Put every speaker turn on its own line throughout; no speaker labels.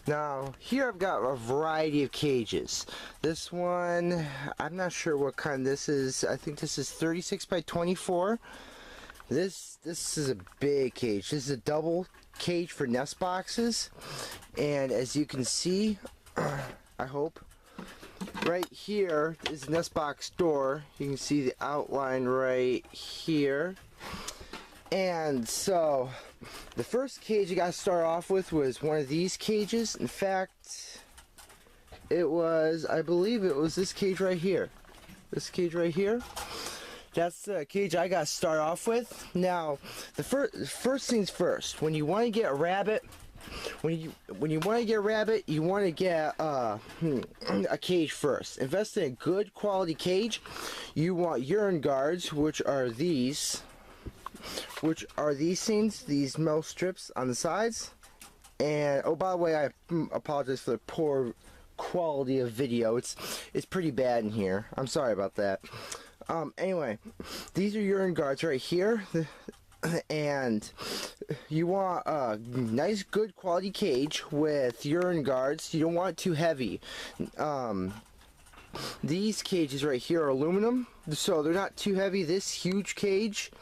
Now, here I've got a variety of cages. This one, I'm not sure what kind this is. I think this is 36 by 24. This is a big cage. This is a double cage for nest boxes. And as you can see, I hope, right here is the nest box door. You can see the outline right here. And so, the first cage I got to start off with was one of these cages. In fact, it was, I believe it was this cage right here. This cage right here. That's the cage I got to start off with. Now, the first things first. When you want to get a rabbit, you want to get a cage first. Invest in a good quality cage. You want urine guards, which are these things, these metal strips on the sides. And oh, by the way, I apologize for the poor quality of video. It's pretty bad in here. I'm sorry about that. Anyway, these are urine guards right here. And you want a nice good quality cage with urine guards. You don't want it too heavy. These cages right here are aluminum, so they're not too heavy. This huge cage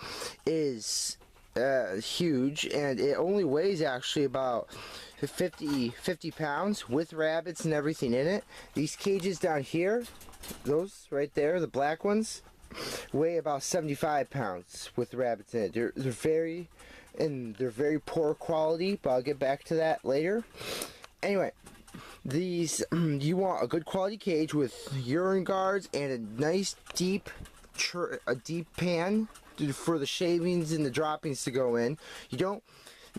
is huge, and it only weighs actually about 50 pounds with rabbits and everything in it. These cages down here, those right there, the black ones, weigh about 75 pounds with rabbits in it. They're very poor quality, but I'll get back to that later. Anyway, these you want a good quality cage with urine guards and a nice deep pan for the shavings and the droppings to go in. You don't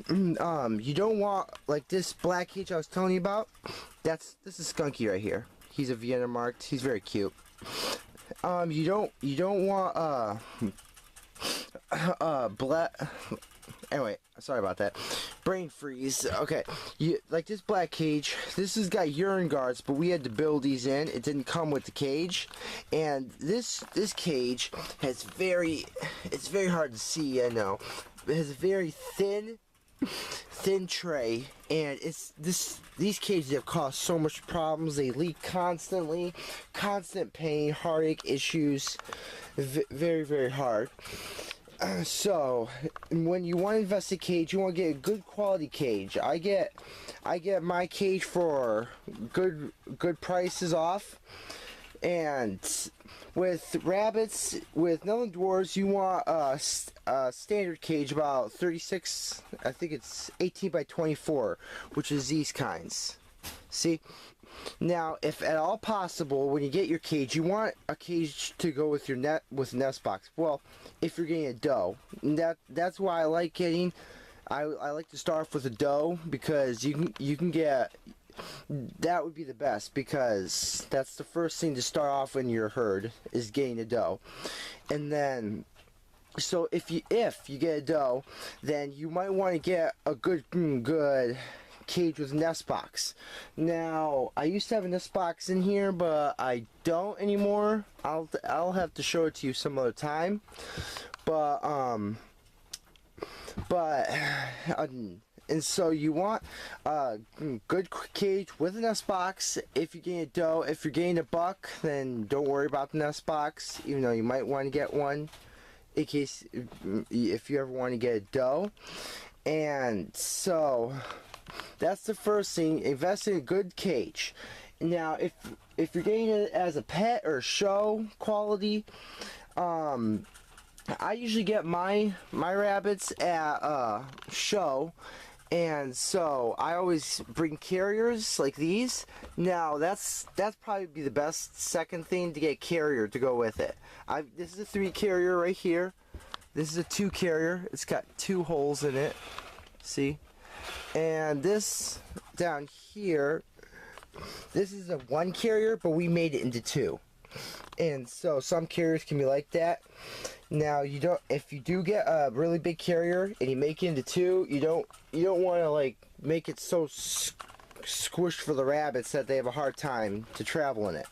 want like this black cage I was telling you about. This is Skunky right here. He's a Vienna marked. He's very cute. You don't want black. Anyway, sorry about that. Brain freeze. Okay, like this black cage. This has got urine guards, but we had to build these in. It didn't come with the cage, and this cage has it's very hard to see. I know. It has a very thin tray, and these cages have caused so much problems. They leak constantly, constant pain, heartache issues, very hard. So when you want to invest in a cage, you want to get a good quality cage. I get my cage for good prices off. And with rabbits, with Netherland Dwarfs, you want a standard cage about 36, I think it's 18 by 24, which is these kinds. See? Now, if at all possible, when you get your cage, you want a cage to go with your nest box. Well, if you're getting a doe, that's why I like getting. I like to start off with a doe, because you can get. That would be the best, because that's the first thing to start off in your herd is getting a doe. And then, so if you get a doe, then you might want to get a good cage with nest box. Now, I used to have a nest box in here, but I don't anymore. I'll have to show it to you some other time. And so you want a good cage with a nest box. If you're getting a doe, if you're getting a buck, then don't worry about the nest box, even though you might want to get one in case if you ever want to get a doe. And so that's the first thing. Invest in a good cage. Now, if you're getting it as a pet or show quality, I usually get my rabbits at show, and so I always bring carriers like these. Now that's probably be the best second thing, to get a carrier to go with it. This is a 3 carrier right here. This is a 2 carrier. It's got 2 holes in it. See? And this down here, this is a 1 carrier, but we made it into 2. And so some carriers can be like that. Now, if you do get a really big carrier and you make it into 2, you don't want to like make it so squished for the rabbits that they have a hard time to travel in it.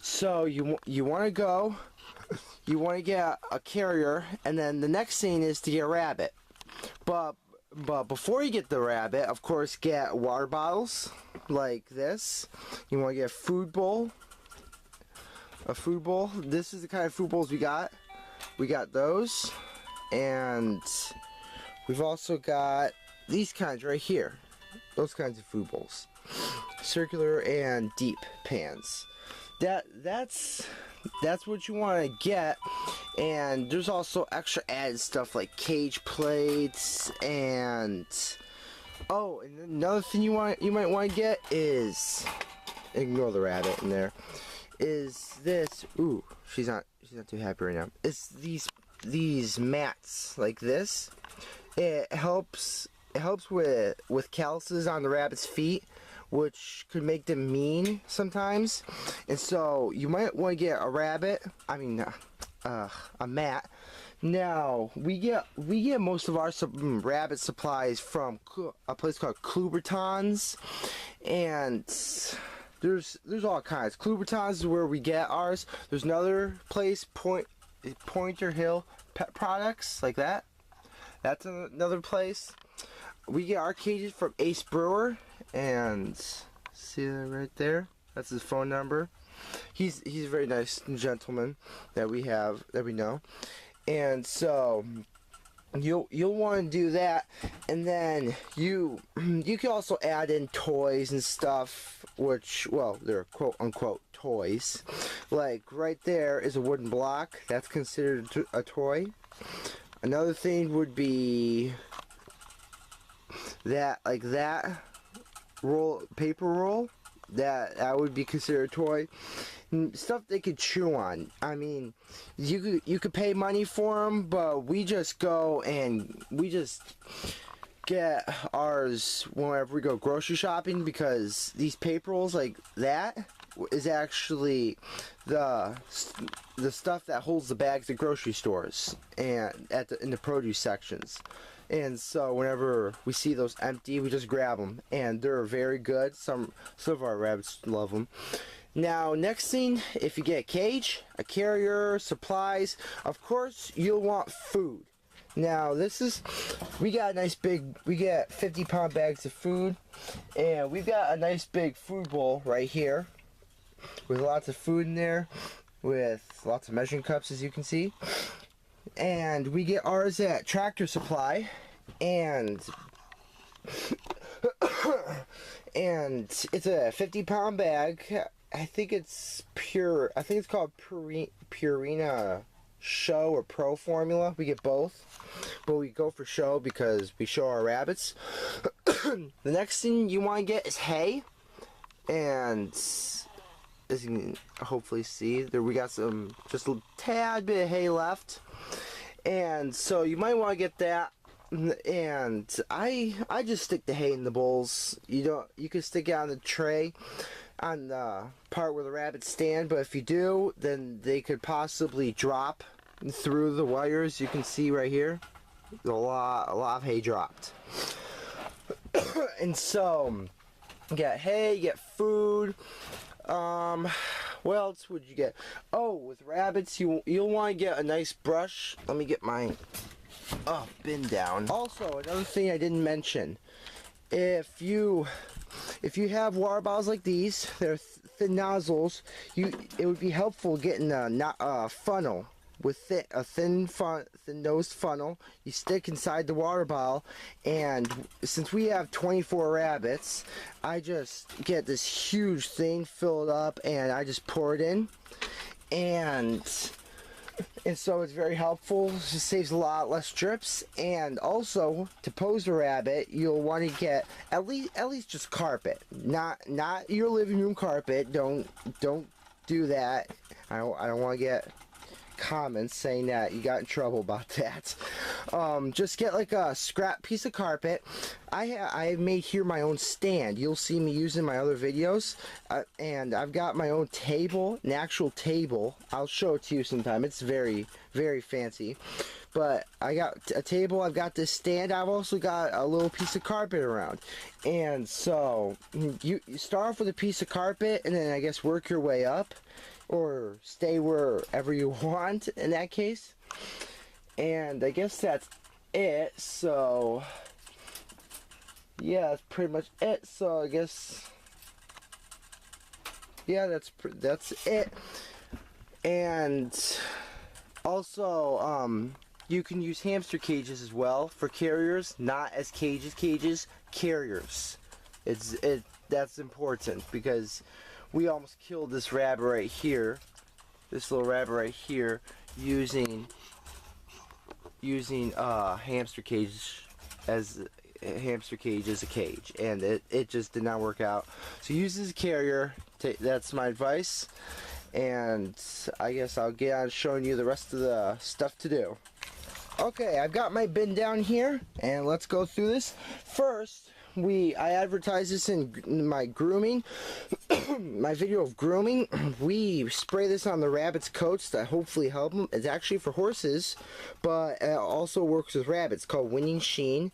So you want to get a carrier, and then the next thing is to get a rabbit. But But before you get the rabbit, of course, get water bottles like this. You want to get a food bowl. A food bowl. This is the kind of food bowls we got. We got those. And we've also got these kinds right here. Those kinds of food bowls. Circular and deep pans. That's what you want to get. And there's also extra added stuff like cage plates and and another thing you might want to get is, ignore the rabbit in there, is this. Ooh, she's not too happy right now. It's these mats like this. It helps with calluses on the rabbit's feet, which could make them mean sometimes. And so you might want to get a mat. Now we get most of our rabbit supplies from a place called Klubertons, and there's all kinds. Klubertons is where we get ours. There's another place, Pointer Hill Pet Products, like that. That's another place. We get our cages from Ace Brewer, and see that right there? That's his phone number. He's a very nice gentleman that we know, and so you'll want to do that, and then you can also add in toys and stuff, which, well, they're quote unquote toys. Like right there is a wooden block that's considered a toy. Another thing would be that, like that paper roll, that would be considered a toy. Stuff they could chew on. I mean, you could pay money for them, but we just go and we just get ours whenever we go grocery shopping, because these paper rolls like that is actually the stuff that holds the bags at grocery stores and in the produce sections. And so whenever we see those empty, we just grab them, and they're very good. Some of our rabbits love them. Now, next thing, if you get a cage, a carrier, supplies, of course you'll want food. Now we got a nice we get 50-pound bags of food, and we've got a nice big food bowl right here with lots of food in there, with lots of measuring cups, as you can see. And we get ours at Tractor Supply, and it's a 50-pound bag. I think it's called Purina Show or Pro Formula. We get both, but we go for Show because we show our rabbits. The next thing you want to get is hay, and as you can hopefully see, there we got just a tad bit of hay left, and so you might want to get that. And I just stick the hay in the bowls. You can stick it on the tray on the part where the rabbits stand, but if you do, then they could possibly drop through the wires. You can see right here, a lot of hay dropped. And so you get hay, you get food. What else would you get? Oh, with rabbits, you'll want to get a nice brush. Let me get my bin down. Also, another thing I didn't mention, if you have water bottles like these, they're thin nozzles. It would be helpful getting a funnel with a thin-nosed funnel. You stick inside the water bottle, and since we have 24 rabbits, I just get this huge thing filled up, and I just pour it in, and so it's very helpful. It just saves a lot less drips. And also, to pose a rabbit, you'll want to get at least just carpet, not your living room carpet. Don't do that. I don't want to get comments saying that you got in trouble about that. Just get like a scrap piece of carpet. I made here my own stand. You'll see me using my other videos, and I've got my own table, an actual table. I'll show it to you sometime. It's very, very fancy. But I got a table, I've got this stand, I've also got a little piece of carpet around. And so you start off with a piece of carpet, and then I guess work your way up, or stay wherever you want in that case. And I guess that's it. So yeah, that's pretty much it. So I guess, yeah, that's it. And also, you can use hamster cages as well for carriers, not as cages, carriers. That's important because we almost killed this rabbit right here, this little rabbit right here, using hamster cage as a cage, and it just did not work out. So use this carrier. That's my advice, and I guess I'll get on showing you the rest of the stuff to do. Okay, I've got my bin down here, and let's go through this. First, I advertise this in my grooming, my video of grooming. We spray this on the rabbits' coats to hopefully help them. It's actually for horses, but it also works with rabbits. It's called Winning Sheen,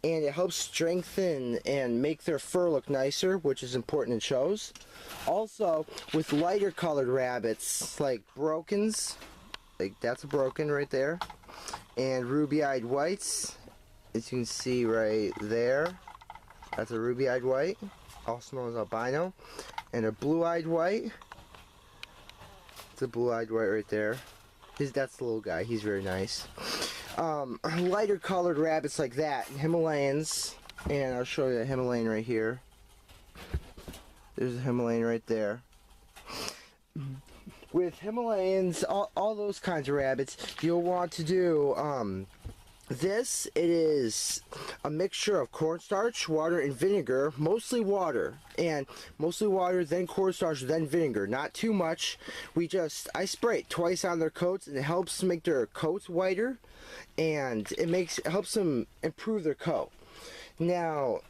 and it helps strengthen and make their fur look nicer, which is important in shows. Also, with lighter colored rabbits, like Brokens, like that's a Broken right there, and ruby-eyed whites, as you can see right there, that's a ruby-eyed white, also known as albino, and a blue-eyed white. It's a blue-eyed white right there. That's the little guy. He's very nice. Lighter colored rabbits like that, Himalayans, and I'll show you a Himalayan right here. There's a Himalayan right there. With Himalayans, all those kinds of rabbits, you'll want to do this. It is a mixture of cornstarch, water, and vinegar. Mostly water, then cornstarch, then vinegar. Not too much. I spray it twice on their coats, and it helps make their coats whiter, and it helps them improve their coat. Now,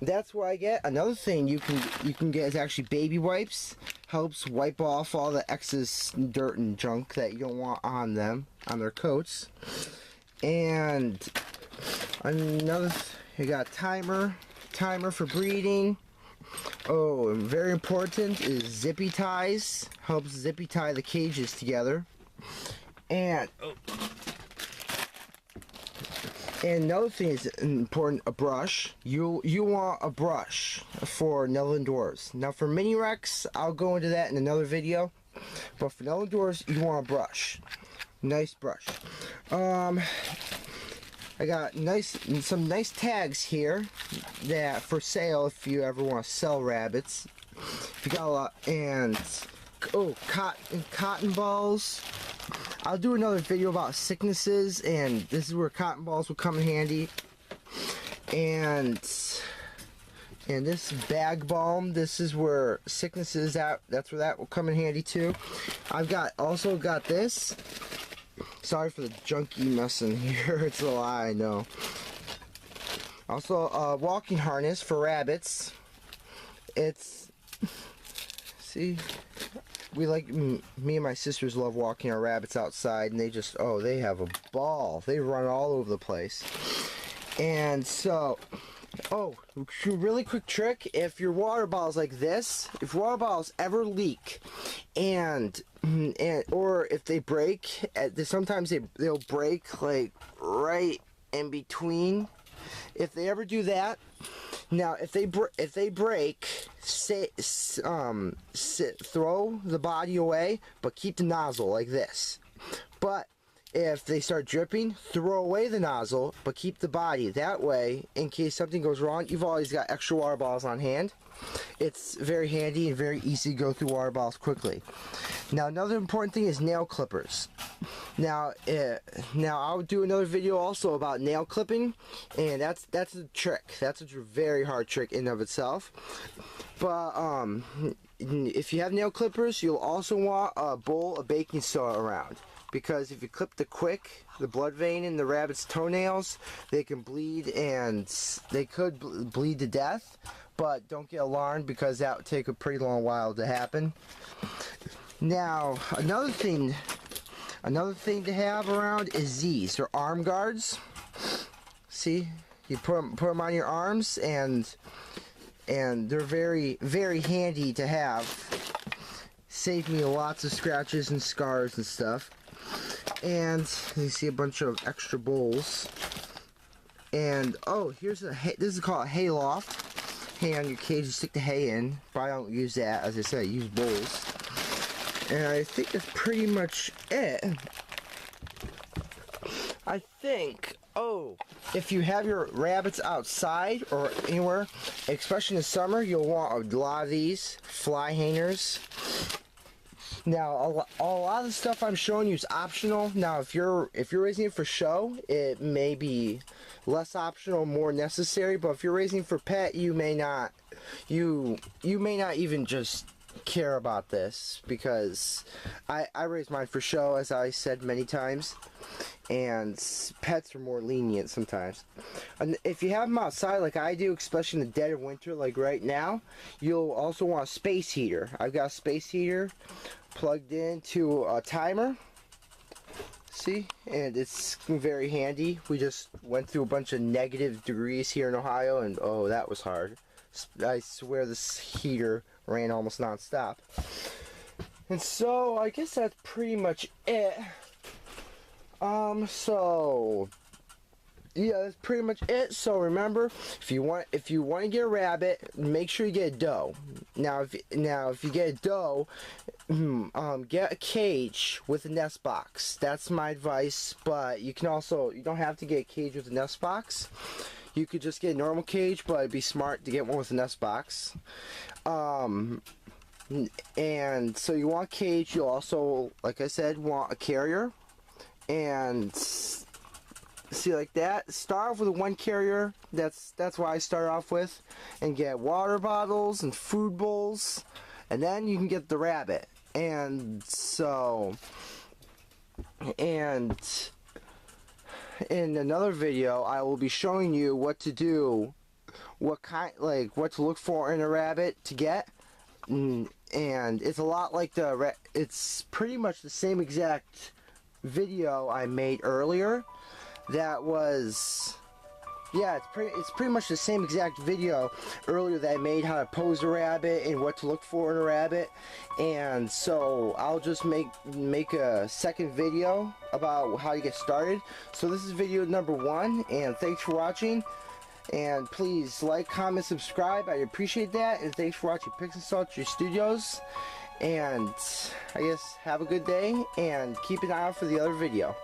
that's what I get. Another thing you can get is actually baby wipes. Helps wipe off all the excess dirt and junk that you don't want on them, on their coats. And another, you got timer for breeding. Oh, and very important is zippy ties. Helps zippy tie the cages together. And another thing is important, a brush. You want a brush for Netherland Dwarfs. Now for mini Rex, I'll go into that in another video. But for Netherland Dwarfs, you want a brush. Nice brush. I got some nice tags here that for sale if you ever want to sell rabbits. You got a lot, and cotton balls. I'll do another video about sicknesses, and this is where cotton balls will come in handy. And this bag balm, this is where sicknesses that's where that will come in handy too. I've also got this. Sorry for the junky mess in here. It's a lot, I know. Also, a walking harness for rabbits. See, me and my sisters love walking our rabbits outside, and they have a ball. They run all over the place. And so, really quick trick, if your water bottle's like this, if water bottles ever leak, or if they break, sometimes they'll break like right in between. If they ever do that, now if they break, throw the body away, but keep the nozzle like this. But if they start dripping, throw away the nozzle, but keep the body. That way, in case something goes wrong, you've always got extra water bottles on hand. It's very handy and very easy to go through water bottles quickly. Now, another important thing is nail clippers. Now I'll do another video also about nail clipping, and that's a trick. That's a very hard trick in and of itself. But if you have nail clippers, you'll also want a bowl of baking soda around. Because if you clip the blood vein in the rabbit's toenails, they can bleed, and they could bleed to death. But don't get alarmed, because that would take a pretty long while to happen. Now, another thing to have around is these. They're arm guards. See, you put them on your arms, and they're very, very handy to have. Saved me lots of scratches and scars and stuff. And you see a bunch of extra bowls. And oh, here's a hay, this is called a hay loft. Hay on your cage, you stick the hay in, but I don't use that. As I said, I use bowls. And I think that's pretty much it. I think, oh, if you have your rabbits outside or anywhere, especially in the summer, you'll want a lot of these fly hangers. Now, a lot of the stuff I'm showing you is optional. Now, if you're raising it for show, it may be less optional, more necessary. But if you're raising for pet, you may not even just care about this, because I raise mine for show, as I said many times, and pets are more lenient sometimes. And if you have them outside like I do, especially in the dead of winter like right now, you'll also want a space heater. I've got a space heater plugged into a timer, see, and it's very handy. We just went through a bunch of negative degrees here in Ohio, and oh, that was hard. I swear this heater ran almost non-stop. And so I guess that's pretty much it. So yeah, that's pretty much it. So remember, if you want to get a rabbit, make sure you get a doe. Now if you get a doe, get a cage with a nest box. That's my advice. But you don't have to get a cage with a nest box. You could just get a normal cage, but it'd be smart to get one with a nest box. And so you want a cage. You'll also, like I said, want a carrier. And see, like that, start off with a one carrier. That's what I start off with, and get water bottles and food bowls, and then you can get the rabbit. And so, and in another video, I will be showing you what to do, what to look for in a rabbit to get. And it's a lot like it's pretty much the same exact video I made earlier. That was, yeah, it's pretty much the same exact video earlier that I made, how to pose a rabbit and what to look for in a rabbit. And so I'll just make a second video about how to get started. So this is video number 1, and thanks for watching. And please like, comment, subscribe. I appreciate that. And thanks for watching Pix and Sultry Studios. And I guess have a good day, and keep an eye out for the other video.